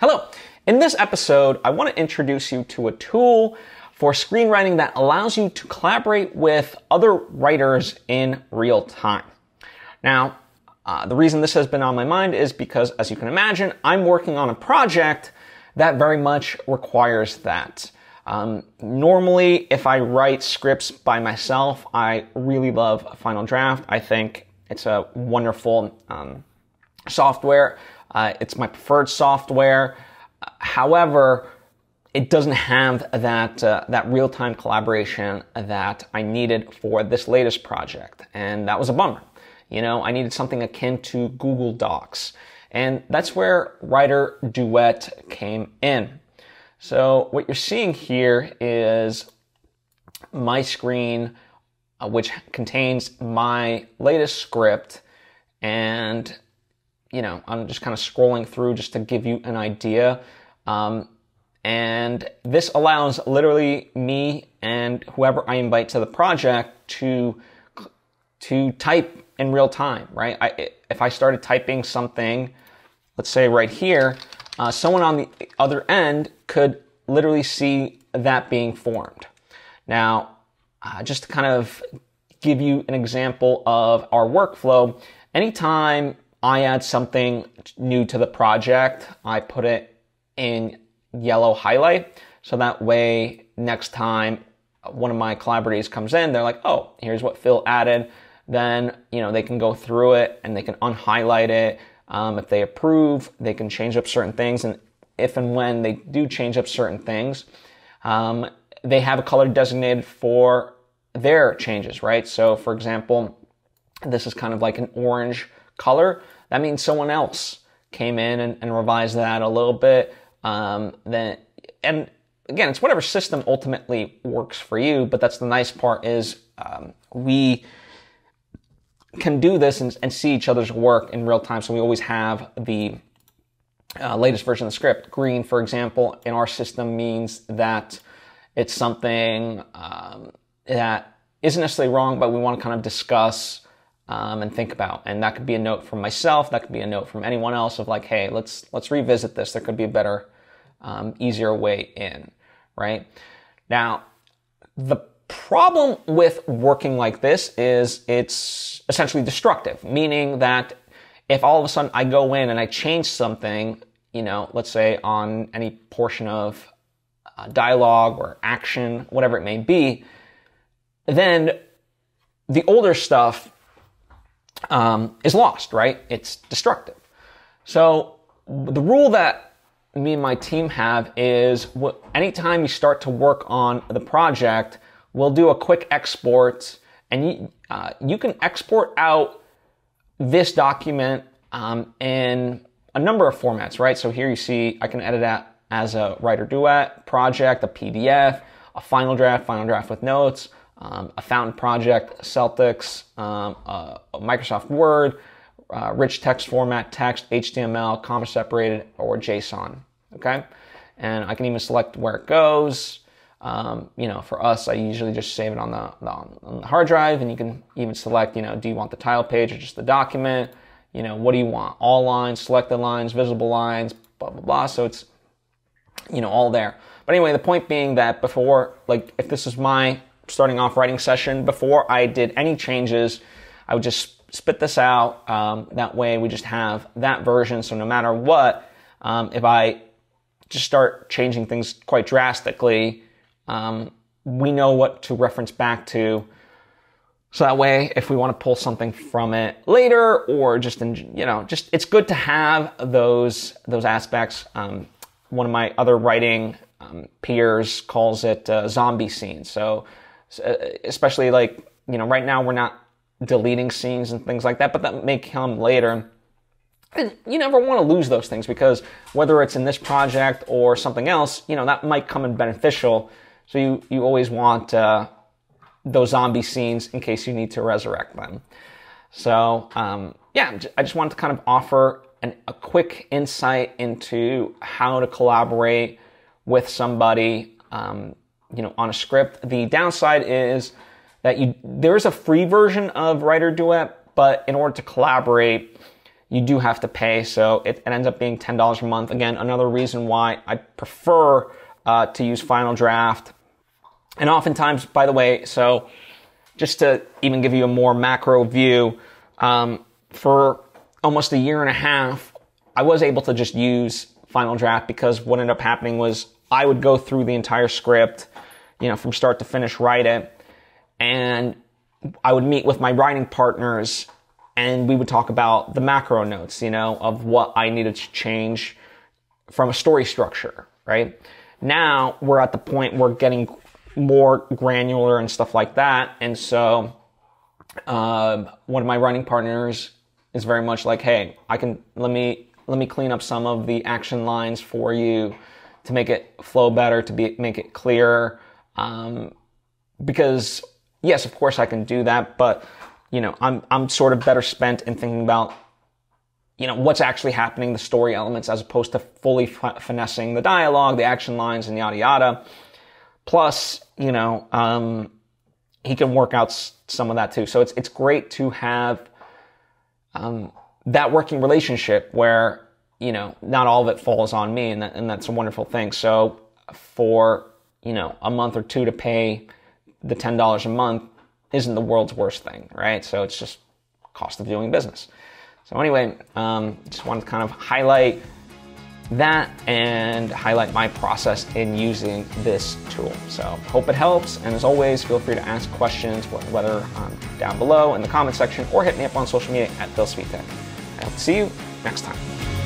Hello. In this episode, I want to introduce you to a tool for screenwriting that allows you to collaborate with other writers in real time. Now, the reason this has been on my mind is because, as you can imagine, I'm working on a project that very much requires that. Normally, if I write scripts by myself, I really love Final Draft. I think it's a wonderful software. It's my preferred software. However, it doesn't have that real-time collaboration that I needed for this latest project, and that was a bummer. You know, I needed something akin to Google Docs, and that's where WriterDuet came in. So what you're seeing here is my screen, which contains my latest script, and you know, I'm just kind of scrolling through just to give you an idea. And this allows literally me and whoever I invite to the project to type in real time, right? If I started typing something, let's say right here, someone on the other end could literally see that being formed. Now, just to kind of give you an example of our workflow, anytime I add something new to the project, I put it in yellow highlight, so that way next time one of my collaborators comes in, they're like, oh, here's what Phil added. Then, you know, they can go through it and they can unhighlight it. If they approve, they can change up certain things, and if and when they do change up certain things, they have a color designated for their changes, right? So for example, this is kind of like an orange color. That means someone else came in and revised that a little bit. And again, it's whatever system ultimately works for you, but that's the nice part is we can do this and see each other's work in real time. So we always have the latest version of the script. Green, for example, in our system means that it's something that isn't necessarily wrong, but we want to kind of discuss and think about. And that could be a note from myself. That could be a note from anyone else of like, hey, let's revisit this. There could be a better, easier way in, right? Now, the problem with working like this is it's essentially destructive, meaning that if all of a sudden I go in and I change something, you know, let's say on any portion of dialogue or action, whatever it may be, then the older stuff is lost, right? It's destructive. So the rule that me and my team have is anytime you start to work on the project, we'll do a quick export, and you can export out this document in a number of formats, right? So here you see I can edit that as a WriterDuet project, a PDF, a Final Draft with notes, a Fountain project, Celtics, Microsoft Word, rich text format, text, HTML, comma separated, or JSON, okay? And I can even select where it goes. You know, for us, I usually just save it on the hard drive, and you can even select, you know, do you want the title page or just the document? You know, what do you want? All lines, selected lines, visible lines, blah, blah, blah. So it's, you know, all there. But anyway, the point being that before, like, if this is my starting off writing session, before I did any changes, I would just spit this out. That way we just have that version. So no matter what, if I just start changing things quite drastically, we know what to reference back to. So that way, if we want to pull something from it later, or just it's good to have those aspects. One of my other writing peers calls it zombie scenes. So especially like, you know, right now we're not deleting scenes and things like that, but that may come later. And you never want to lose those things, because whether it's in this project or something else, you know, that might come in beneficial. So you always want those zombie scenes in case you need to resurrect them. So yeah, I just wanted to kind of offer a quick insight into how to collaborate with somebody, you know, on a script. The downside is that there is a free version of WriterDuet, but in order to collaborate, you do have to pay. So it ends up being $10 a month. Again, another reason why I prefer to use Final Draft. And oftentimes, by the way, so just to even give you a more macro view, for almost a year and a half, I was able to just use Final Draft because what ended up happening was I would go through the entire script, from start to finish, write it, and I would meet with my writing partners and we would talk about the macro notes, of what I needed to change from a story structure, right? Now we're at the point we're getting more granular and stuff like that. And so one of my writing partners is very much like, hey, let me clean up some of the action lines for you to make it flow better, make it clearer. Because yes, of course I can do that, but I'm sort of better spent in thinking about, what's actually happening, the story elements, as opposed to fully finessing the dialogue, the action lines, and yada yada. Plus, he can work out some of that too. So it's great to have that working relationship where, not all of it falls on me, and that's a wonderful thing. So for, a month or two to pay the $10 a month isn't the world's worst thing, right? So it's just cost of doing business. So anyway, just wanted to kind of highlight that and highlight my process in using this tool. So hope it helps. And as always, feel free to ask questions, whether down below in the comment section or hit me up on social media at Svitek. I hope to see you next time.